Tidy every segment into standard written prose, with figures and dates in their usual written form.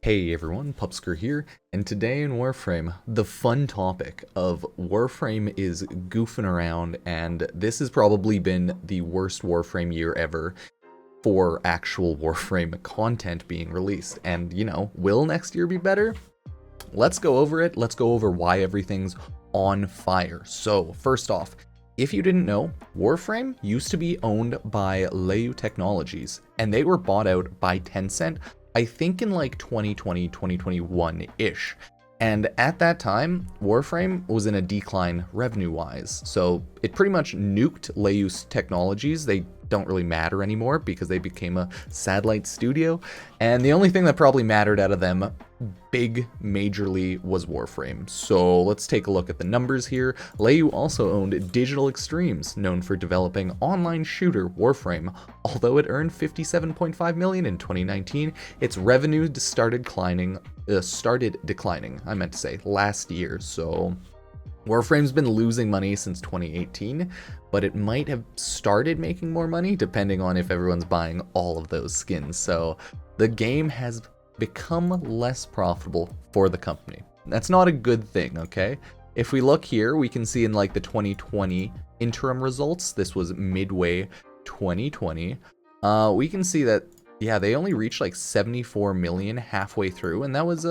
Hey everyone, Pupsker here, and today in Warframe, the fun topic of Warframe is goofing around, and this has probably been the worst Warframe year ever for actual Warframe content being released. And, will next year be better? Let's go over it. Let's go over why everything's on fire. So, first off, if you didn't know, Warframe used to be owned by Leu Technologies, and they were bought out by Tencent, I think in like 2020, 2021-ish. And at that time, Warframe was in a decline revenue-wise. So it pretty much nuked Leu's technologies. They don't really matter anymore because they became a satellite studio. And the only thing that probably mattered out of them majorly was Warframe. So let's take a look at the numbers here. Leu also owned Digital Extremes, known for developing online shooter Warframe. Although it earned $57.5 million in 2019, its revenue started declining, last year. So Warframe's been losing money since 2018, but it might have started making more money depending on if everyone's buying all of those skins. So the game has become less profitable for the company. That's not a good thing, okay? If we look here, we can see in like the 2020 interim results, this was midway 2020, we can see that, yeah, they only reached like 74 million halfway through, and that was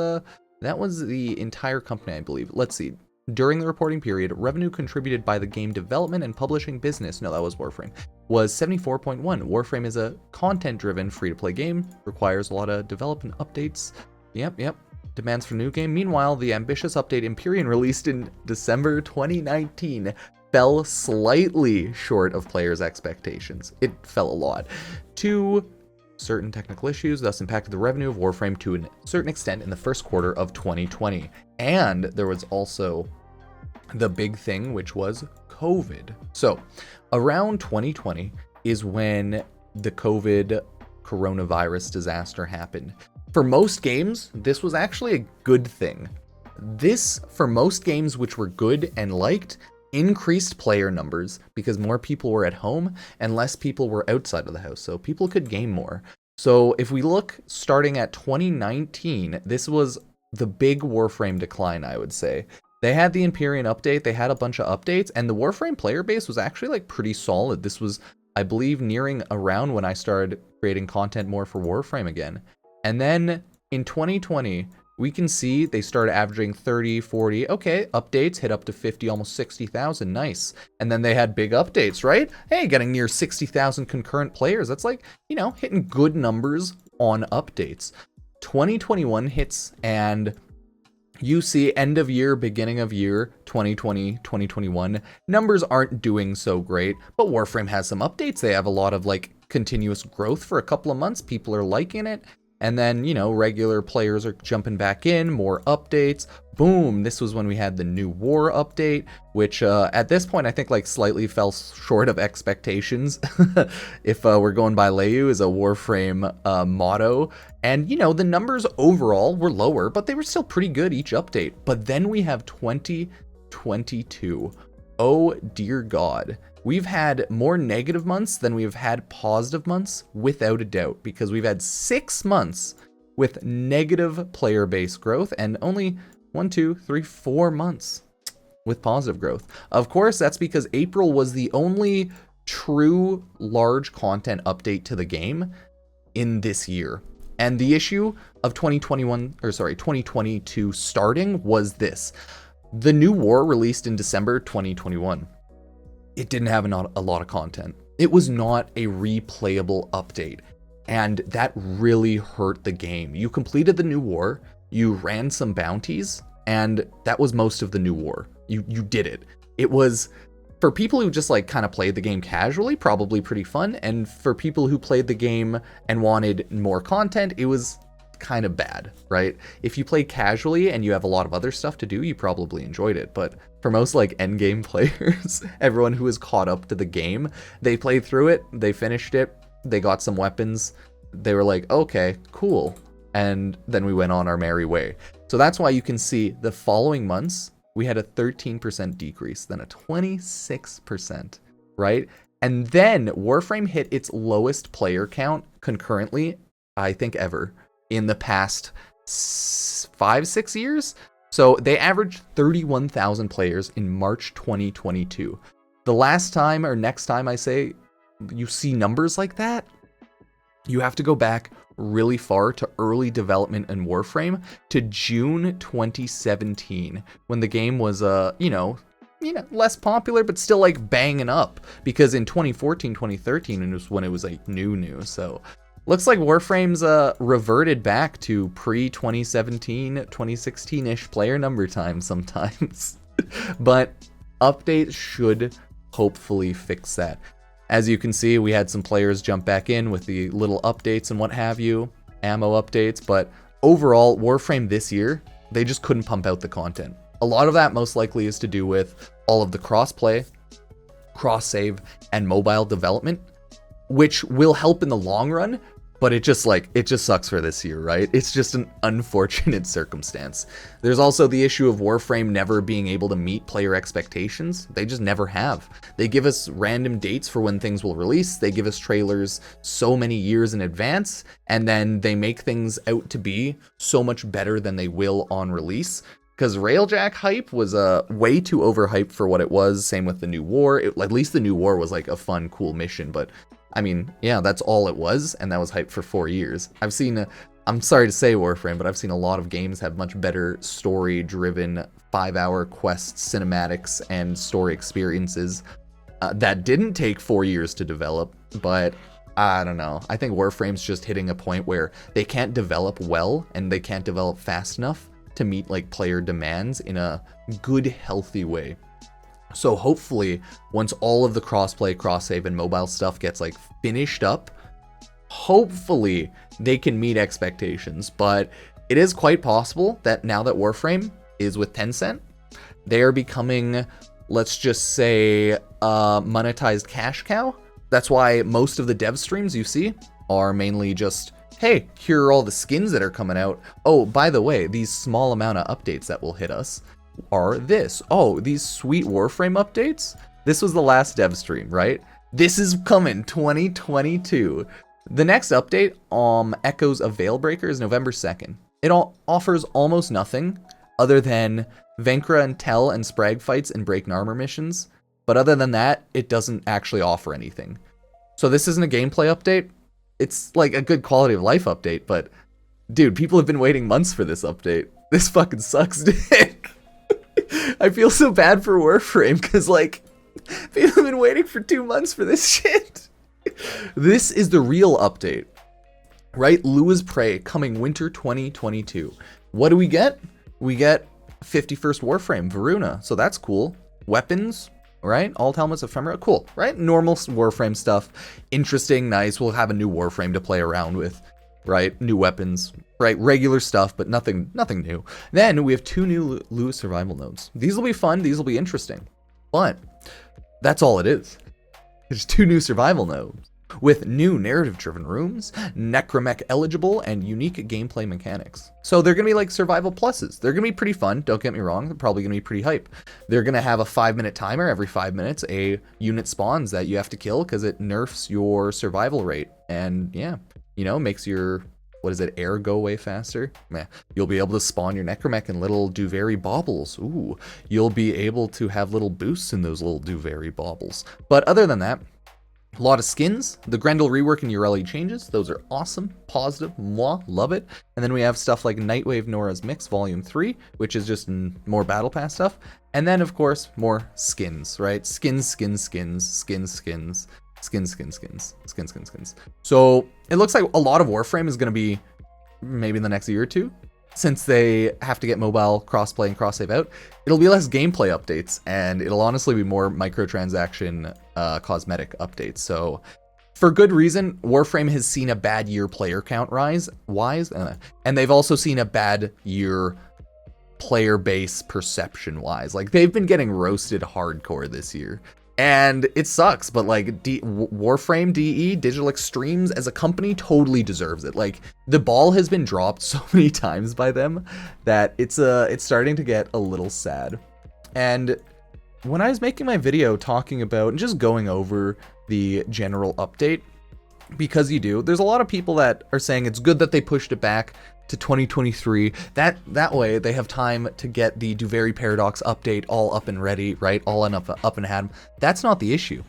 the entire company, I believe. Let's see. During the reporting period, revenue contributed by the game development and publishing business, no, that was Warframe, was 74.1. Warframe is a content-driven free-to-play game, requires a lot of development updates. Yep. Demands for new game. Meanwhile, the ambitious update Empyrean released in December 2019 fell slightly short of players' expectations. It fell a lot. Certain technical issues thus impacted the revenue of Warframe to a certain extent in the first quarter of 2020. And there was also the big thing, which was COVID. So around 2020 is when the coronavirus disaster happened. For most games, this was actually a good thing. This, for most games which were good and liked, increased player numbers because more people were at home and less people were outside of the house, so people could game more. So if we look starting at 2019, this was the big Warframe decline, I would say. They had the Empyrean update, they had a bunch of updates, and the Warframe player base was actually like pretty solid. This was, I believe, nearing around when I started creating content more for Warframe again. And then in 2020, we can see they started averaging 30, 40, okay, updates hit up to 50, almost 60,000, nice. And then they had big updates, right? Hey, getting near 60,000 concurrent players. That's like, hitting good numbers on updates. 2021 hits and you see end of year, beginning of year, 2020, 2021, numbers aren't doing so great, but Warframe has some updates. They have a lot of like continuous growth for a couple of months. People are liking it. And then, regular players are jumping back in, more updates. Boom, this was when we had the new war update, which at this point I think like slightly fell short of expectations. If we're going by Leu as a Warframe motto. And, the numbers overall were lower, but they were still pretty good each update. But then we have 2022. Oh dear God. We've had more negative months than we've had positive months, without a doubt, because we've had 6 months with negative player base growth and only 4 months with positive growth. Of course, that's because April was the only true large content update to the game in this year. And the issue of 2022 starting was this. The new war released in December 2021. It didn't have a lot of content. It was not a replayable update, and that really hurt the game. You completed the new war, you ran some bounties, and that was most of the new war. You did it. It was, for people who just like kind of played the game casually, probably pretty fun, and for people who played the game and wanted more content, it was kind of bad, right? If you play casually and you have a lot of other stuff to do, you probably enjoyed it. But for most like endgame players, everyone who is caught up to the game, they played through it, they finished it, they got some weapons, they were like, okay, cool. And then we went on our merry way. So that's why you can see the following months, we had a 13% decrease, then a 26%, right? And then Warframe hit its lowest player count concurrently, I think ever, in the past 5-6 years. So they averaged 31,000 players in March 2022. The last time or next time I say you see numbers like that, you have to go back really far to early development in Warframe to June 2017, when the game was less popular, but still like banging up, because in 2014, 2013, it was when it was like new. So looks like Warframe's reverted back to pre-2017, 2016-ish player number time sometimes. But updates should hopefully fix that. As you can see, we had some players jump back in with the little updates and what have you, ammo updates, but overall, Warframe this year, they just couldn't pump out the content. A lot of that most likely is to do with all of the crossplay, cross-save, and mobile development, which will help in the long run, but it just sucks for this year, right? It's just an unfortunate circumstance. There's also the issue of Warframe never being able to meet player expectations. They just never have. They give us random dates for when things will release. They give us trailers so many years in advance, and then they make things out to be so much better than they will on release. Because Railjack hype was way too overhyped for what it was. Same with the New War. At least the New War was like a fun, cool mission, but I mean, yeah, that's all it was, and that was hyped for 4 years. I'm sorry to say Warframe, but I've seen a lot of games have much better story-driven 5-hour quests, cinematics, and story experiences that didn't take 4 years to develop, but I don't know. I think Warframe's just hitting a point where they can't develop well, and they can't develop fast enough to meet like player demands in a good, healthy way. So hopefully, once all of the crossplay, cross-save, and mobile stuff gets like finished up, hopefully they can meet expectations. But it is quite possible that now that Warframe is with Tencent, they are becoming, let's just say, a monetized cash cow. That's why most of the dev streams you see are mainly just, hey, here are all the skins that are coming out. Oh, by the way, these small amount of updates that will hit us are this. Oh, these sweet Warframe updates? This was the last dev stream, right? This is coming 2022. The next update, Echoes of Veilbreaker, is November 2nd. It offers almost nothing other than Venkra and Tell and Sprag fights and Break Armor missions. But other than that, it doesn't actually offer anything. So this isn't a gameplay update. It's like a good quality of life update, but dude, people have been waiting months for this update. This fucking sucks, dick. I feel so bad for Warframe, because, like, people have been waiting for 2 months for this shit. This is the real update, right? Lua's Prey, coming winter 2022. What do we get? We get 51st Warframe, Varuna, so that's cool. Weapons, right? Alt helmets, ephemera, cool, right? Normal Warframe stuff. Interesting, nice. We'll have a new Warframe to play around with, right? New weapons, right? Regular stuff, but nothing new. Then we have 2 new Lua survival nodes. These will be fun. These will be interesting. But that's all it is. There's 2 new survival nodes with new narrative-driven rooms, necromech eligible, and unique gameplay mechanics. So they're going to be like survival pluses. They're going to be pretty fun. Don't get me wrong. They're probably going to be pretty hype. They're going to have a 5-minute timer. Every 5 minutes, a unit spawns that you have to kill because it nerfs your survival rate. And yeah, you know, makes your, air go away faster? Meh. You'll be able to spawn your necromech in little Duvary baubles. Ooh, you'll be able to have little boosts in those little Duvary baubles. But other than that, a lot of skins. The Grendel rework and Ureli changes. Those are awesome. Positive. Moi. Love it. And then we have stuff like Nightwave Nora's Mix Volume 3, which is just more Battle Pass stuff. And then, of course, more skins, right? Skins. So it looks like a lot of Warframe is going to be maybe in the next year or two, since they have to get mobile crossplay and cross-save out. It'll be less gameplay updates, and it'll honestly be more microtransaction cosmetic updates. So for good reason, Warframe has seen a bad year player count rise, and they've also seen a bad year player base perception wise. Like, they've been getting roasted hardcore this year. And it sucks, but like Warframe DE, Digital Extremes as a company totally deserves it. Like, the ball has been dropped so many times by them that it's starting to get a little sad. And when I was making my video talking about and just going over the general update, because there's a lot of people that are saying it's good that they pushed it back to 2023. That way they have time to get the Duvary Paradox update all up and ready, right? All up and had. That's not the issue.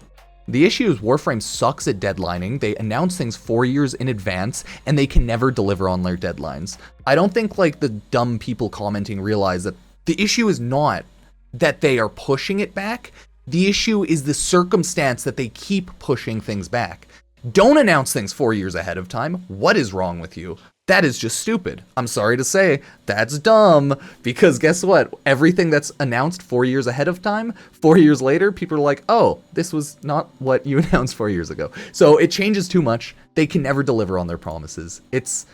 The issue is Warframe sucks at deadlining. They announce things 4 years in advance, and they can never deliver on their deadlines. I don't think like the dumb people commenting realize that the issue is not that they are pushing it back. The issue is the circumstance that they keep pushing things back. Don't announce things 4 years ahead of time. What is wrong with you? That is just stupid. I'm sorry to say, that's dumb, because guess what? Everything that's announced 4 years ahead of time, 4 years later, people are like, oh, this was not what you announced 4 years ago. So it changes too much. They can never deliver on their promises. It's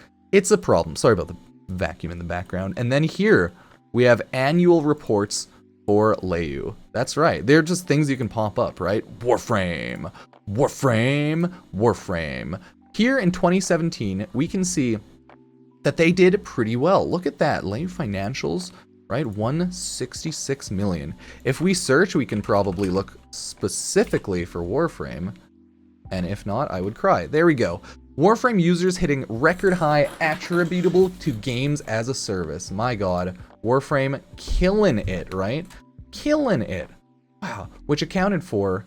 a problem. Sorry about the vacuum in the background. And then here, we have annual reports for Leu. That's right. They're just things you can pop up, right? Warframe, Warframe, Warframe. Here in 2017, we can see that they did pretty well. Look at that, Leu financials, right? 166 million. If we search, we can probably look specifically for Warframe. And if not, I would cry. There we go. Warframe users hitting record high attributable to games as a service. My God, Warframe killing it, right? Killing it. Wow. Which accounted for,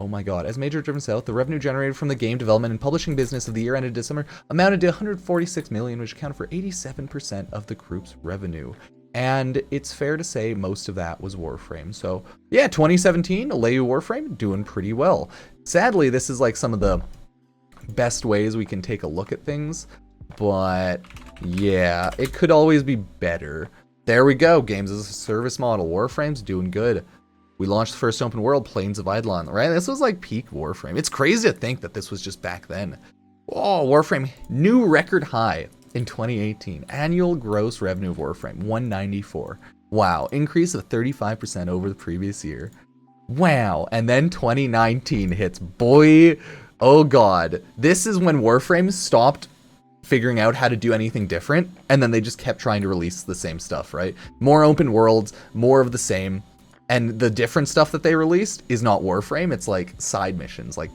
oh my God, as major driven south, the revenue generated from the game development and publishing business of the year ended December amounted to 146 million, which accounted for 87% of the group's revenue. And it's fair to say most of that was Warframe. So yeah, 2017, Leu Warframe doing pretty well. Sadly, this is like some of the best ways we can take a look at things, but yeah, it could always be better. There we go, games as a service model. Warframe's doing good. We launched the first open world, Plains of Eidolon, right? This was like peak Warframe. It's crazy to think that this was just back then. Oh, Warframe, new record high in 2018. Annual gross revenue of Warframe, 194. Wow, increase of 35% over the previous year. Wow, and then 2019 hits. Boy, oh God. This is when Warframe stopped figuring out how to do anything different, and then they just kept trying to release the same stuff, right? More open worlds, more of the same. And the different stuff that they released is not Warframe, it's like side missions. Like,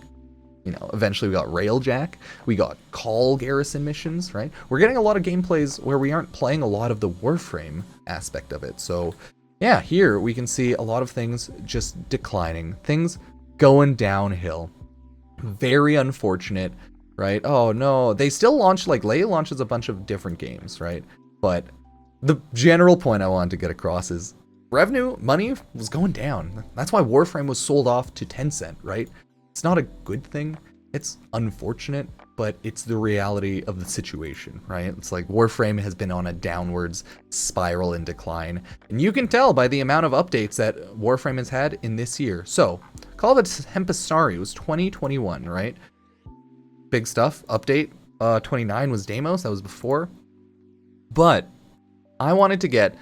you know, eventually we got Railjack, we got call garrison missions, right? We're getting a lot of gameplays where we aren't playing a lot of the Warframe aspect of it. So yeah, here we can see a lot of things just declining, things going downhill. Very unfortunate, right? Oh no, they still launch, like Leu launches a bunch of different games, right? But the general point I wanted to get across is revenue, money was going down. That's why Warframe was sold off to Tencent, right? It's not a good thing. It's unfortunate, but it's the reality of the situation, right? It's like Warframe has been on a downwards spiral and decline. And you can tell by the amount of updates that Warframe has had in this year. So, Call of Tempestari was 2021, right? Big stuff. Update 29 was Deimos, that was before. But I wanted to get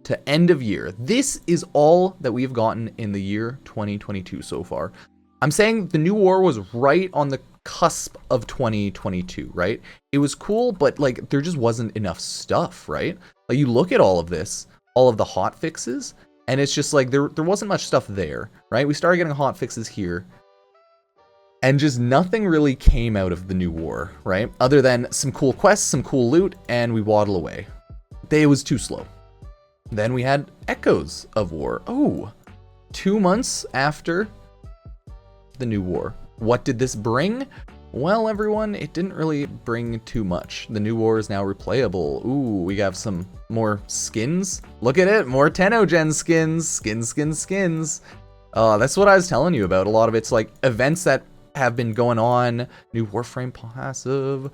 to end of year. This is all that we've gotten in the year 2022 so far. I'm saying the new war was right on the cusp of 2022, right? It was cool, but like there just wasn't enough stuff, right? Like you look at all of this, all of the hot fixes, and it's just like there wasn't much stuff there, right? We started getting hot fixes here, and just nothing really came out of the new war, right? Other than some cool quests, some cool loot, and we waddle away. It was too slow. Then we had Echoes of War. Oh, 2 months after the new war. What did this bring? Well, everyone, it didn't really bring too much. The new war is now replayable. Ooh, we have some more skins. Look at it, more Tennogen skins. Skins. That's what I was telling you about. A lot of it's like events that have been going on. New Warframe passive.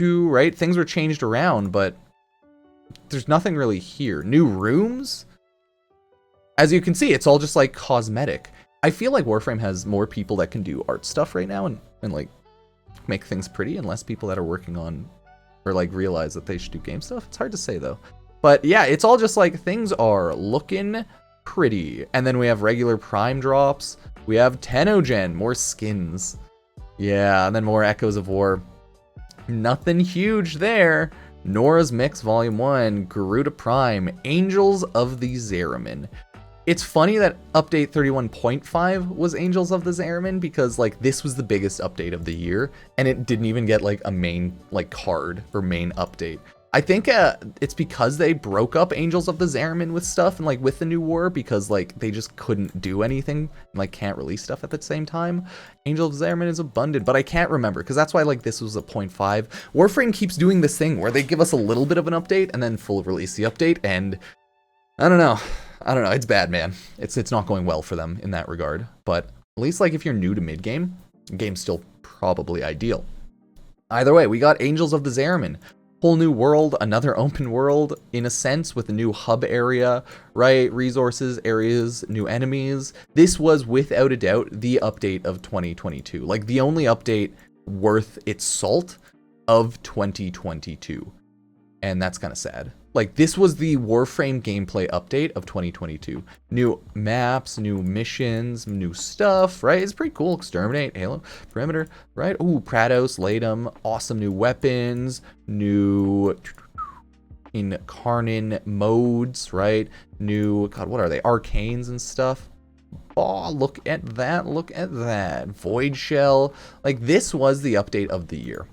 Right? Things were changed around, but there's nothing really here. New rooms? As you can see, it's all just like cosmetic. I feel like Warframe has more people that can do art stuff right now and like make things pretty, and less people that are working on or like realize that they should do game stuff. It's hard to say though. But yeah, it's all just like things are looking pretty. And then we have regular prime drops. We have Tennogen, more skins. Yeah, and then more Echoes of War. Nothing huge there. Nora's Mix Volume 1, Garuda Prime, Angels of the Zariman. It's funny that update 31.5 was Angels of the Zariman, because like this was the biggest update of the year, and it didn't even get like a main like card or main update. I think it's because they broke up Angels of the Zariman with stuff and like with the new war, because like they just couldn't do anything and like can't release stuff at the same time. Angel of the Zariman is abundant, but I can't remember because that's why like this was a 0.5. Warframe keeps doing this thing where they give us a little bit of an update and then full release the update, and I don't know. It's bad, man. It's not going well for them in that regard. But at least like if you're new to mid game, the game's still probably ideal. Either way, we got Angels of the Zariman. Whole new world, another open world in a sense with a new hub area, right? Resources, areas, new enemies. This was without a doubt the update of 2022. Like the only update worth its salt of 2022. And that's kind of sad. Like this was the Warframe gameplay update of 2022. New maps, new missions, new stuff, right? It's pretty cool. Exterminate, Halo, Perimeter, right? Ooh, Prados, Latum, awesome new weapons, new Incarnin modes, right? New, God, what are they? Arcanes and stuff. Oh, look at that, look at that. Void Shell. Like this was the update of the year.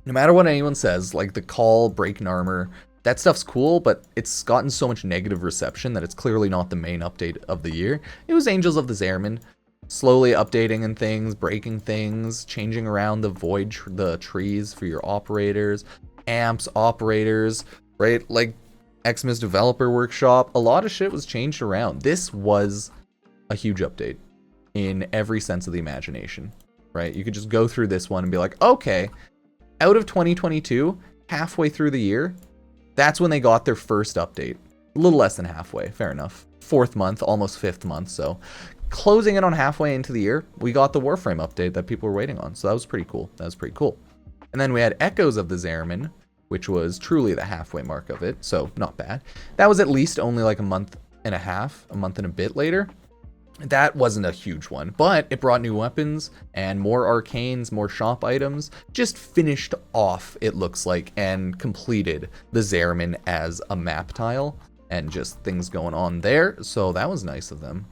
No matter what anyone says, like the Call, Breaking Armor, that stuff's cool, but it's gotten so much negative reception that it's clearly not the main update of the year. It was Angels of the Zariman, slowly updating and things, breaking things, changing around the void, the trees for your operators, amps, operators, right? Like Xmas Developer Workshop, a lot of shit was changed around. This was a huge update in every sense of the imagination, right? You could just go through this one and be like, okay, out of 2022, halfway through the year, that's when they got their first update. A little less than halfway, fair enough. 4th month, almost 5th month, so closing it on halfway into the year, we got the Warframe update that people were waiting on, so that was pretty cool. And then we had Echoes of the Zariman, which was truly the halfway mark of it, so not bad. That was at least only like a month and a bit later. That wasn't a huge one, but it brought new weapons and more arcanes, more shop items, just finished off, it looks like, and completed the Zariman as a map tile and just things going on there. So that was nice of them.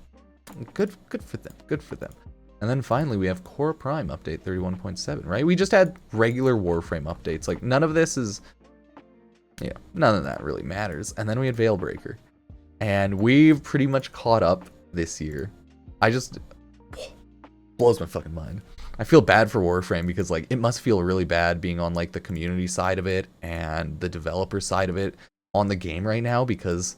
Good for them. And then finally we have Core Prime update 31.7, right? We just had regular Warframe updates. Like none of this is, none of that really matters. And then we had Veilbreaker. And we've pretty much caught up this year. Blows my fucking mind. I feel bad for Warframe because like it must feel really bad being on like the community side of it and the developer side of it on the game right now, because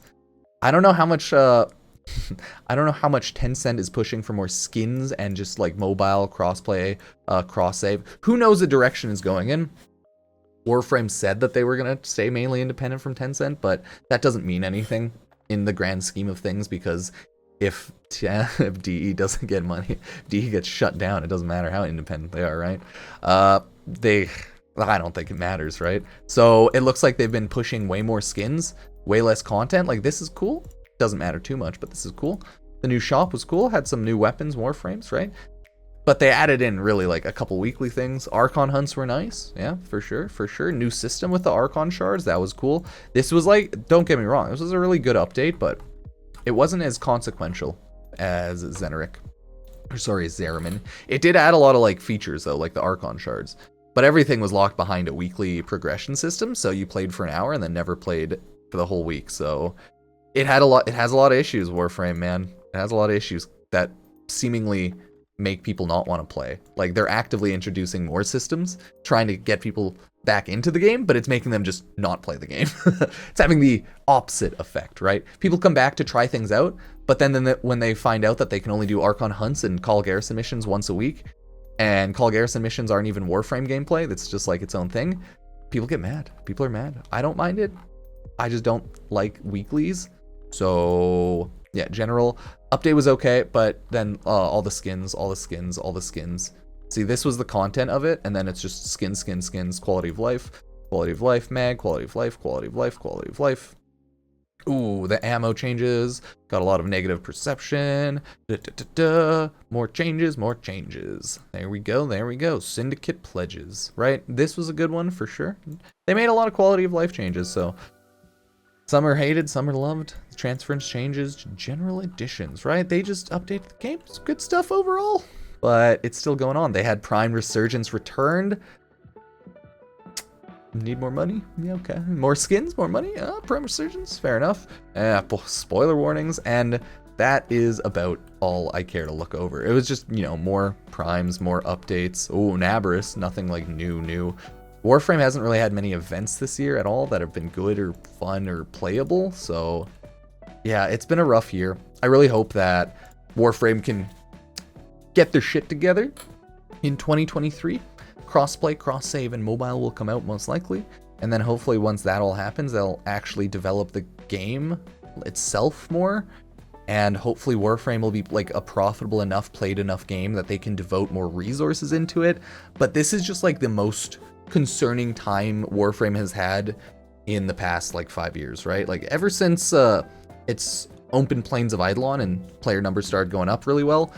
I don't know how much Tencent is pushing for more skins and just like mobile crossplay, cross save. Who knows the direction is going in? Warframe said that they were gonna stay mainly independent from Tencent, but that doesn't mean anything in the grand scheme of things, because if DE doesn't get money, DE gets shut down. It doesn't matter how independent they are, right? I don't think it matters, right? So it looks like they've been pushing way more skins, way less content. Like this is cool. Doesn't matter too much, but this is cool. The new shop was cool. Had some new weapons, Warframes, right? But they added in really like a couple weekly things. Archon hunts were nice. Yeah, for sure. New system with the Archon shards. That was cool. This was like, don't get me wrong, this was a really good update, but it wasn't as consequential as Zariman. It did add a lot of like features though, like the Archon shards. But everything was locked behind a weekly progression system, so you played for an hour and then never played for the whole week. So it has a lot of issues, Warframe, man. It has a lot of issues that seemingly make people not want to play. Like they're actively introducing more systems, trying to get people back into the game, but it's making them just not play the game. It's having the opposite effect, right? People come back to try things out, but then when they find out that they can only do Archon hunts and call garrison missions once a week, and call garrison missions aren't even Warframe gameplay, that's just like its own thing, people get mad. People are mad. I don't mind it. I just don't like weeklies. So yeah, general update was okay, but then all the skins. See, this was the content of it, and then it's just skins, quality of life, mag, quality of life. Ooh, the ammo changes, got a lot of negative perception, more changes. There we go, syndicate pledges, right? This was a good one for sure. They made a lot of quality of life changes, so some are hated, some are loved. Transference changes, general additions, right? They just updated the game. It's good stuff overall, but it's still going on. They had Prime Resurgence returned. Need more money? Yeah, okay. More skins? More money? Prime Resurgence? Fair enough. Spoiler warnings, and that is about all I care to look over. It was just, you know, more primes, more updates. Oh, Nabrus, nothing like new. Warframe hasn't really had many events this year at all that have been good or fun or playable, so yeah, it's been a rough year. I really hope that Warframe can get their shit together in 2023. Crossplay, cross-save, and mobile will come out most likely. And then hopefully once that all happens, they'll actually develop the game itself more. And hopefully Warframe will be like a profitable enough, played enough game that they can devote more resources into it. But this is just like the most concerning time Warframe has had in the past like 5 years, right? Like ever since it's opened Plains of Eidolon and player numbers started going up really well,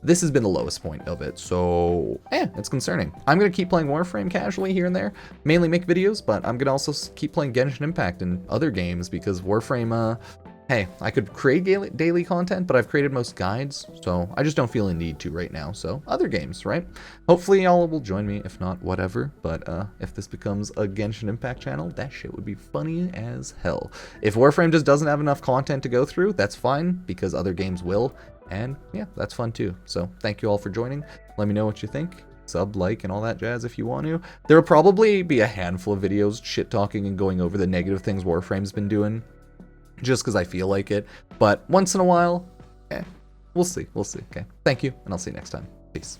this has been the lowest point of it, so it's concerning. I'm going to keep playing Warframe casually here and there, mainly make videos, but I'm going to also keep playing Genshin Impact and other games because Warframe, hey, I could create daily content, but I've created most guides, so I just don't feel a need to right now, so other games, right? Hopefully y'all will join me, if not, whatever, but if this becomes a Genshin Impact channel, that shit would be funny as hell. If Warframe just doesn't have enough content to go through, that's fine, because other games will. And yeah, that's fun too. So thank you all for joining. Let me know what you think. Sub, like, and all that jazz if you want to. There will probably be a handful of videos shit talking and going over the negative things Warframe's been doing, just because I feel like it. But once in a while, we'll see. Okay. Thank you, and I'll see you next time. Peace.